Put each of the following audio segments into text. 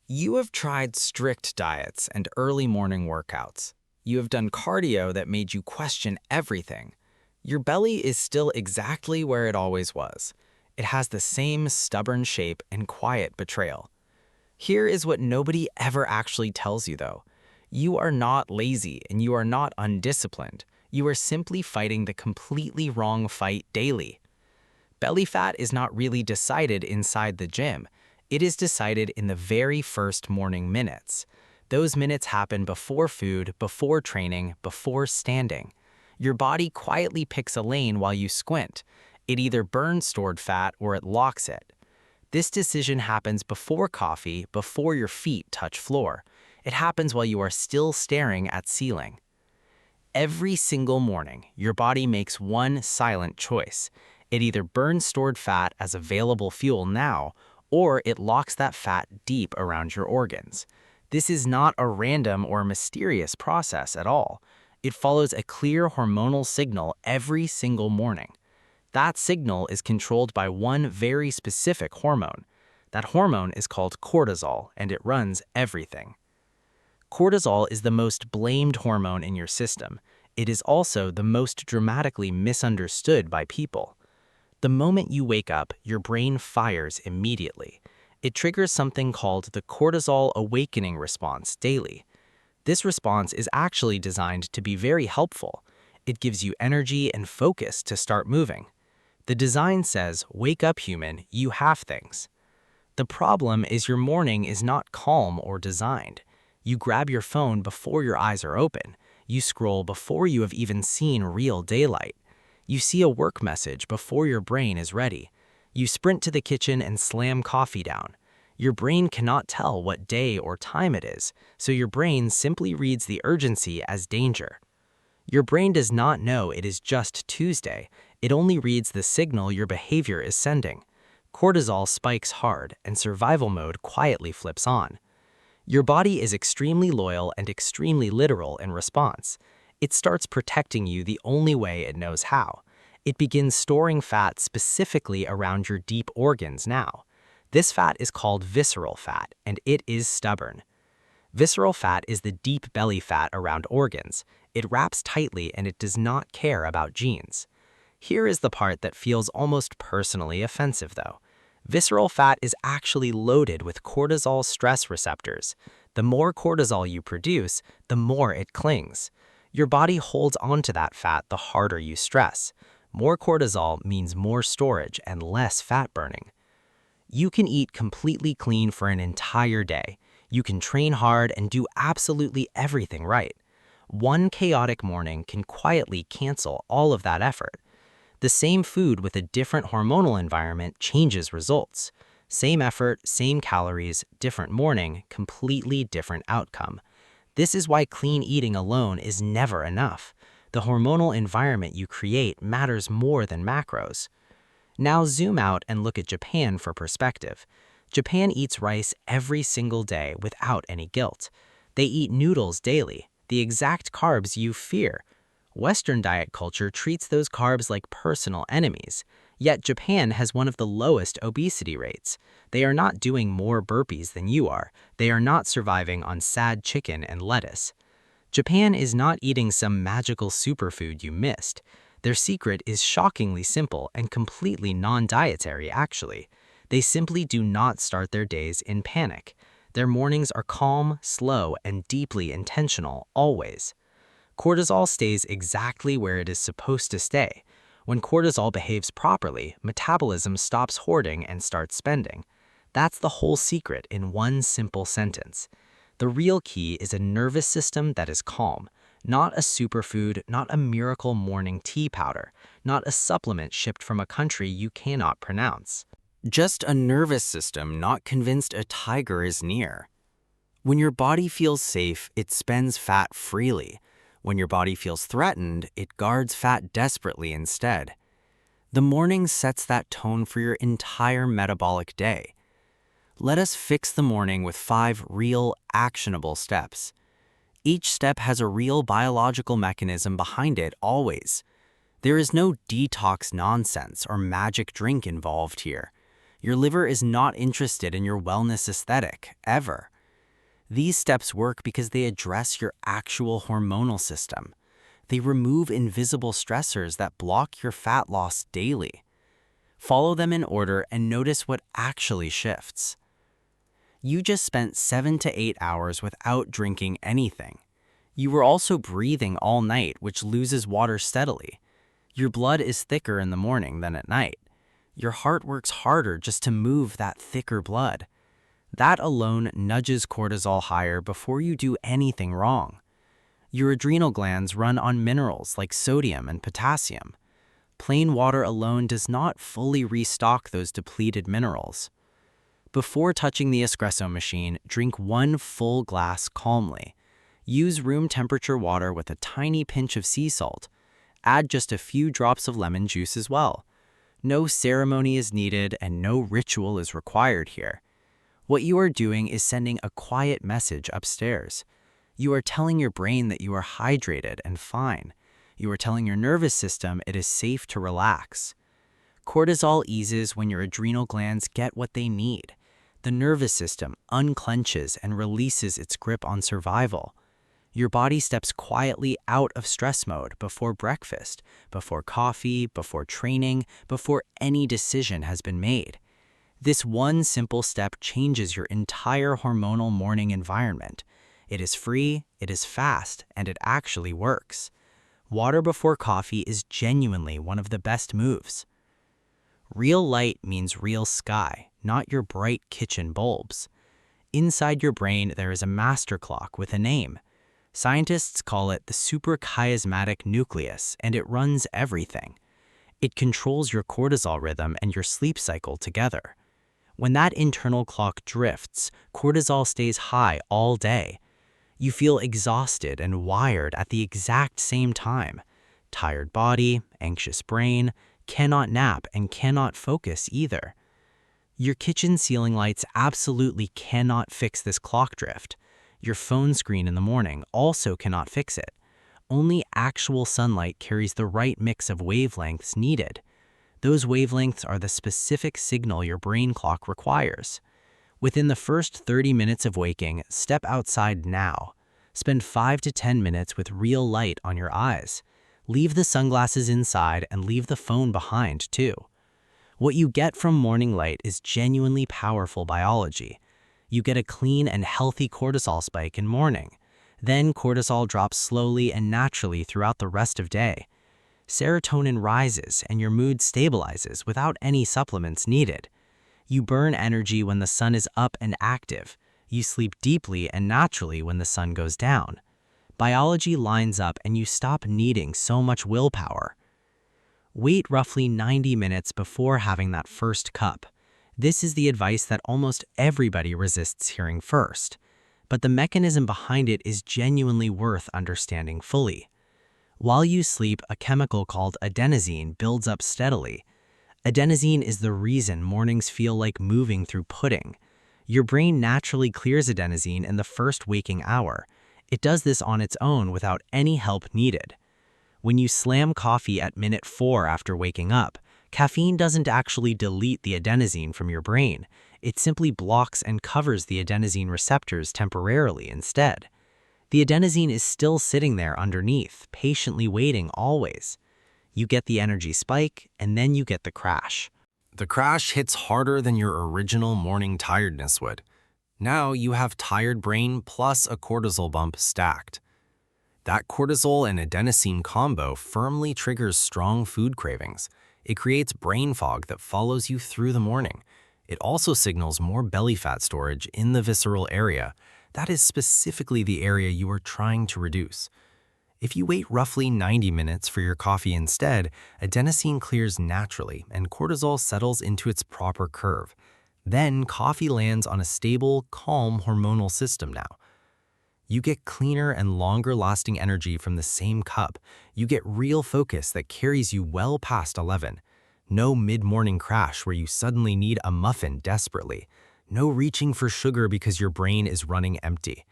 You have tried strict diets and early morning workouts. You have done cardio that made you question everything. Your belly is still exactly where it always was. It has the same stubborn shape and quiet betrayal. Here is what nobody ever actually tells you, though. You are not lazy and you are not undisciplined. You are simply fighting the completely wrong fight daily. Belly fat is not really decided inside the gym. It is decided in the very first morning minutes. Those minutes happen before food, before training, before standing. Your body quietly picks a lane while you squint. It either burns stored fat or it locks it. This decision happens before coffee, before your feet touch floor. It happens while you are still staring at ceiling. Every single morning, your body makes one silent choice. It either burns stored fat as available fuel now, or it locks that fat deep around your organs. This is not a random or mysterious process at all. It follows a clear hormonal signal every single morning. That signal is controlled by one very specific hormone. That hormone is called cortisol, and it runs everything. Cortisol is the most blamed hormone in your system. It is also the most dramatically misunderstood by people. The moment you wake up, your brain fires immediately. It triggers something called the cortisol awakening response daily. This response is actually designed to be very helpful. It gives you energy and focus to start moving. The design says, "Wake up, human, you have things." The problem is your morning is not calm or designed. You grab your phone before your eyes are open. You scroll before you have even seen real daylight. You see a work message before your brain is ready. You sprint to the kitchen and slam coffee down. Your brain cannot tell what day or time it is, so your brain simply reads the urgency as danger. Your brain does not know it is just Tuesday. It only reads the signal your behavior is sending. Cortisol spikes hard, and survival mode quietly flips on. Your body is extremely loyal and extremely literal in response. It starts protecting you the only way it knows how. It begins storing fat specifically around your deep organs now. This fat is called visceral fat, and it is stubborn. Visceral fat is the deep belly fat around organs. It wraps tightly and it does not care about genes. Here is the part that feels almost personally offensive, though. Visceral fat is actually loaded with cortisol stress receptors. The more cortisol you produce, the more it clings. Your body holds onto that fat the harder you stress. More cortisol means more storage and less fat burning. You can eat completely clean for an entire day. You can train hard and do absolutely everything right. One chaotic morning can quietly cancel all of that effort. The same food with a different hormonal environment changes results. Same effort, same calories, different morning, completely different outcome. This is why clean eating alone is never enough. The hormonal environment you create matters more than macros. Now zoom out and look at Japan for perspective. Japan eats rice every single day without any guilt. They eat noodles daily, the exact carbs you fear. Western diet culture treats those carbs like personal enemies, yet Japan has one of the lowest obesity rates. They are not doing more burpees than you are. They are not surviving on sad chicken and lettuce. Japan is not eating some magical superfood you missed. Their secret is shockingly simple and completely non-dietary, actually. They simply do not start their days in panic. Their mornings are calm, slow, and deeply intentional, always. Cortisol stays exactly where it is supposed to stay. When cortisol behaves properly, metabolism stops hoarding and starts spending. That's the whole secret in one simple sentence. The real key is a nervous system that is calm, not a superfood, not a miracle morning tea powder, not a supplement shipped from a country you cannot pronounce. Just a nervous system not convinced a tiger is near. When your body feels safe, it spends fat freely. When your body feels threatened, it guards fat desperately instead. The morning sets that tone for your entire metabolic day. Let us fix the morning with 5 real, actionable steps. Each step has a real biological mechanism behind it always. There is no detox nonsense or magic drink involved here. Your liver is not interested in your wellness aesthetic, ever. These steps work because they address your actual hormonal system. They remove invisible stressors that block your fat loss daily. Follow them in order and notice what actually shifts. You just spent 7 to 8 hours without drinking anything. You were also breathing all night, which loses water steadily. Your blood is thicker in the morning than at night. Your heart works harder just to move that thicker blood. That alone nudges cortisol higher before you do anything wrong. Your adrenal glands run on minerals like sodium and potassium. Plain water alone does not fully restock those depleted minerals. Before touching the espresso machine, drink 1 full glass calmly. Use room temperature water with a tiny pinch of sea salt. Add just a few drops of lemon juice as well. No ceremony is needed and no ritual is required here. What you are doing is sending a quiet message upstairs. You are telling your brain that you are hydrated and fine. You are telling your nervous system it is safe to relax. Cortisol eases when your adrenal glands get what they need. The nervous system unclenches and releases its grip on survival. Your body steps quietly out of stress mode before breakfast, before coffee, before training, before any decision has been made. This one simple step changes your entire hormonal morning environment. It is free, it is fast, and it actually works. Water before coffee is genuinely one of the best moves. Real light means real sky, not your bright kitchen bulbs. Inside your brain, there is a master clock with a name. Scientists call it the suprachiasmatic nucleus, and it runs everything. It controls your cortisol rhythm and your sleep cycle together. When that internal clock drifts, cortisol stays high all day. You feel exhausted and wired at the exact same time. Tired body, anxious brain, cannot nap and cannot focus either. Your kitchen ceiling lights absolutely cannot fix this clock drift. Your phone screen in the morning also cannot fix it. Only actual sunlight carries the right mix of wavelengths needed. Those wavelengths are the specific signal your brain clock requires. Within the first 30 minutes of waking, step outside now. Spend 5 to 10 minutes with real light on your eyes. Leave the sunglasses inside and leave the phone behind too. What you get from morning light is genuinely powerful biology. You get a clean and healthy cortisol spike in morning. Then cortisol drops slowly and naturally throughout the rest of day. Serotonin rises and your mood stabilizes without any supplements needed. You burn energy when the sun is up and active. You sleep deeply and naturally when the sun goes down. Biology lines up and you stop needing so much willpower. Wait roughly 90 minutes before having that first cup. This is the advice that almost everybody resists hearing first. But the mechanism behind it is genuinely worth understanding fully. While you sleep, a chemical called adenosine builds up steadily. Adenosine is the reason mornings feel like moving through pudding. Your brain naturally clears adenosine in the first waking hour. It does this on its own without any help needed. When you slam coffee at minute 4 after waking up, caffeine doesn't actually delete the adenosine from your brain. It simply blocks and covers the adenosine receptors temporarily instead. The adenosine is still sitting there underneath, patiently waiting always. You get the energy spike, and then you get the crash. The crash hits harder than your original morning tiredness would. Now you have tired brain plus a cortisol bump stacked. That cortisol and adenosine combo firmly triggers strong food cravings. It creates brain fog that follows you through the morning. It also signals more belly fat storage in the visceral area. That is specifically the area you are trying to reduce. If you wait roughly 90 minutes for your coffee instead, adenosine clears naturally and cortisol settles into its proper curve. Then coffee lands on a stable, calm hormonal system now. You get cleaner and longer-lasting energy from the same cup. You get real focus that carries you well past 11. No mid-morning crash where you suddenly need a muffin desperately. No reaching for sugar because your brain is running empty.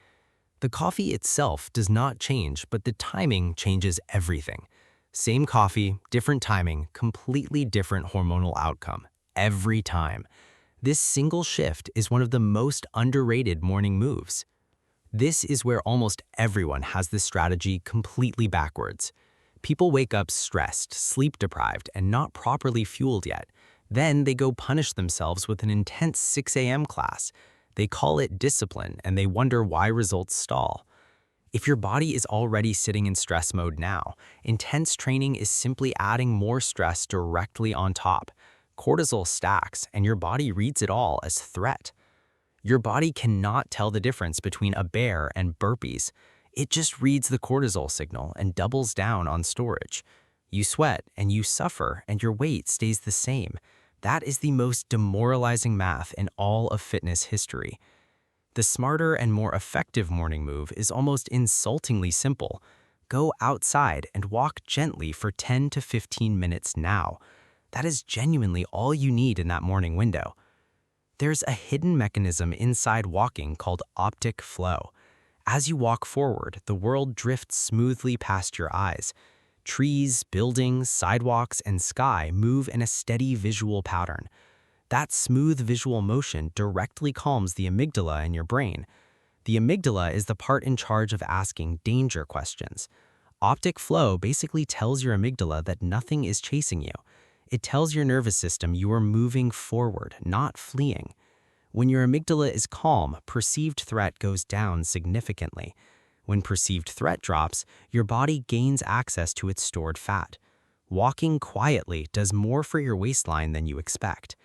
The coffee itself does not change, but the timing changes everything. Same coffee, different timing, completely different hormonal outcome. Every time. This single shift is one of the most underrated morning moves. This is where almost everyone has this strategy completely backwards. People wake up stressed, sleep-deprived, and not properly fueled yet. Then they go punish themselves with an intense 6 a.m. class. They call it discipline, and they wonder why results stall. If your body is already sitting in stress mode now, intense training is simply adding more stress directly on top. Cortisol stacks, and your body reads it all as threat. Your body cannot tell the difference between a bear and burpees. It just reads the cortisol signal and doubles down on storage. You sweat and you suffer and your weight stays the same. That is the most demoralizing math in all of fitness history. The smarter and more effective morning move is almost insultingly simple. Go outside and walk gently for 10 to 15 minutes now. That is genuinely all you need in that morning window. There's a hidden mechanism inside walking called optic flow. As you walk forward, the world drifts smoothly past your eyes. Trees, buildings, sidewalks, and sky move in a steady visual pattern. That smooth visual motion directly calms the amygdala in your brain. The amygdala is the part in charge of asking danger questions. Optic flow basically tells your amygdala that nothing is chasing you. It tells your nervous system you are moving forward, not fleeing. When your amygdala is calm, perceived threat goes down significantly. When perceived threat drops, your body gains access to its stored fat. Walking quietly does more for your waistline than you expect.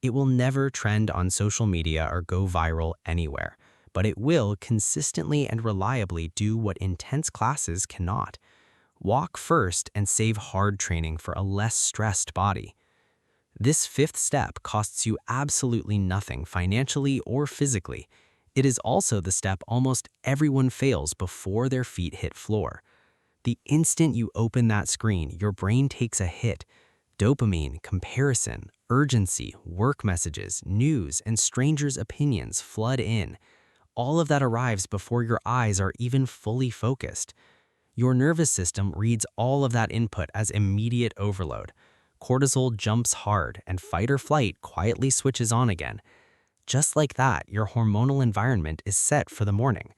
It will never trend on social media or go viral anywhere, but it will consistently and reliably do what intense classes cannot. Walk first and save hard training for a less stressed body. This fifth step costs you absolutely nothing financially or physically. It is also the step almost everyone fails before their feet hit floor. The instant you open that screen, your brain takes a hit. Dopamine, comparison, urgency, work messages, news, and strangers' opinions flood in. All of that arrives before your eyes are even fully focused. Your nervous system reads all of that input as immediate overload. Cortisol jumps hard, and fight or flight quietly switches on again. Just like that, your hormonal environment is set for the morning.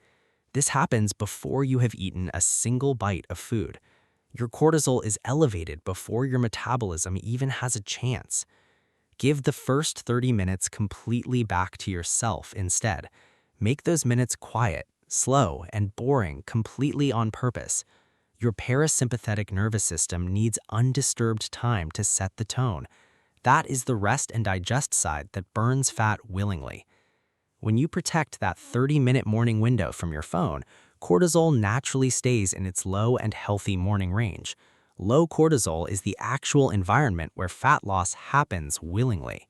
This happens before you have eaten a single bite of food. Your cortisol is elevated before your metabolism even has a chance. Give the first 30 minutes completely back to yourself instead. Make those minutes quiet, slow, and boring completely on purpose. Your parasympathetic nervous system needs undisturbed time to set the tone. That is the rest and digest side that burns fat willingly. When you protect that 30-minute morning window from your phone, cortisol naturally stays in its low and healthy morning range. Low cortisol is the actual environment where fat loss happens willingly.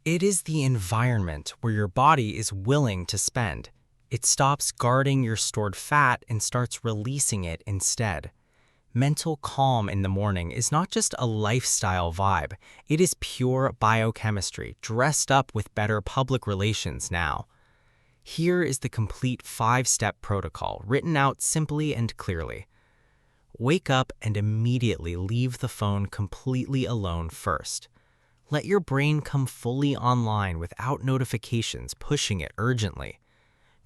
It is the environment where your body is willing to spend. It stops guarding your stored fat and starts releasing it instead. Mental calm in the morning is not just a lifestyle vibe, it is pure biochemistry dressed up with better public relations now. Here is the complete 5-step protocol written out simply and clearly. Wake up and immediately leave the phone completely alone first. Let your brain come fully online without notifications pushing it urgently.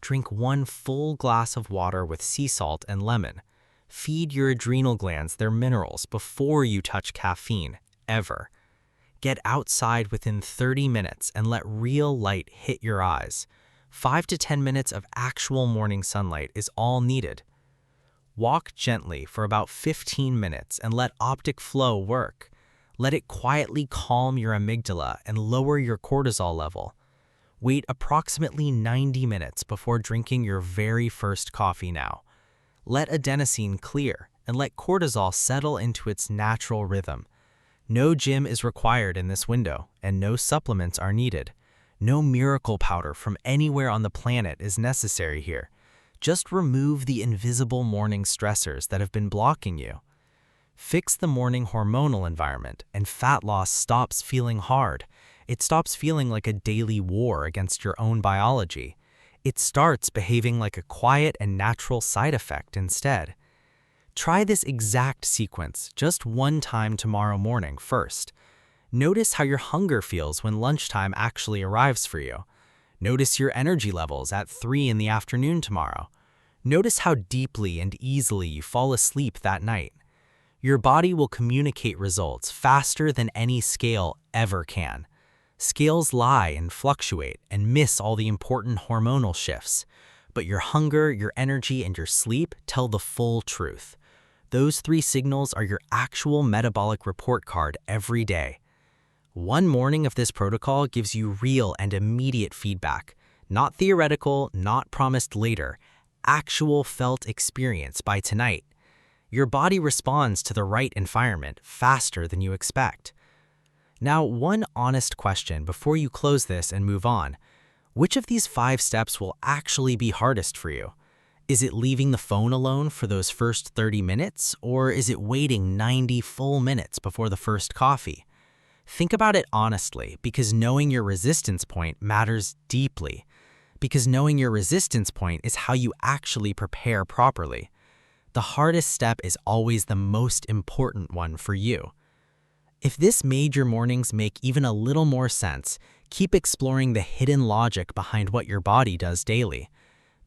Drink 1 full glass of water with sea salt and lemon. Feed your adrenal glands their minerals before you touch caffeine, ever. Get outside within 30 minutes and let real light hit your eyes. 5 to 10 minutes of actual morning sunlight is all needed. Walk gently for about 15 minutes and let optic flow work. Let it quietly calm your amygdala and lower your cortisol level. Wait approximately 90 minutes before drinking your very first coffee now. Let adenosine clear and let cortisol settle into its natural rhythm. No gym is required in this window, and no supplements are needed. No miracle powder from anywhere on the planet is necessary here. Just remove the invisible morning stressors that have been blocking you. Fix the morning hormonal environment, and fat loss stops feeling hard. It stops feeling like a daily war against your own biology. It starts behaving like a quiet and natural side effect instead. Try this exact sequence just one time tomorrow morning first. Notice how your hunger feels when lunchtime actually arrives for you. Notice your energy levels at 3 in the afternoon tomorrow. Notice how deeply and easily you fall asleep that night. Your body will communicate results faster than any scale ever can. Scales lie and fluctuate and miss all the important hormonal shifts. But your hunger, your energy, and your sleep tell the full truth. Those three signals are your actual metabolic report card every day. One morning of this protocol gives you real and immediate feedback. Not theoretical, not promised later. Actual felt experience by tonight. Your body responds to the right environment faster than you expect. Now, one honest question before you close this and move on. Which of these 5 steps will actually be hardest for you? Is it leaving the phone alone for those first 30 minutes, or is it waiting 90 full minutes before the first coffee? Think about it honestly, because knowing your resistance point matters deeply. Because knowing your resistance point is how you actually prepare properly. The hardest step is always the most important one for you. If this made your mornings make even a little more sense, keep exploring the hidden logic behind what your body does daily.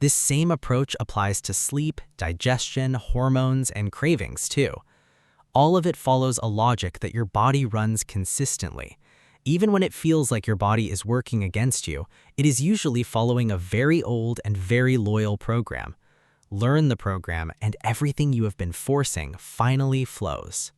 This same approach applies to sleep, digestion, hormones, and cravings too. All of it follows a logic that your body runs consistently. Even when it feels like your body is working against you, it is usually following a very old and very loyal program. Learn the program, and everything you have been forcing finally flows.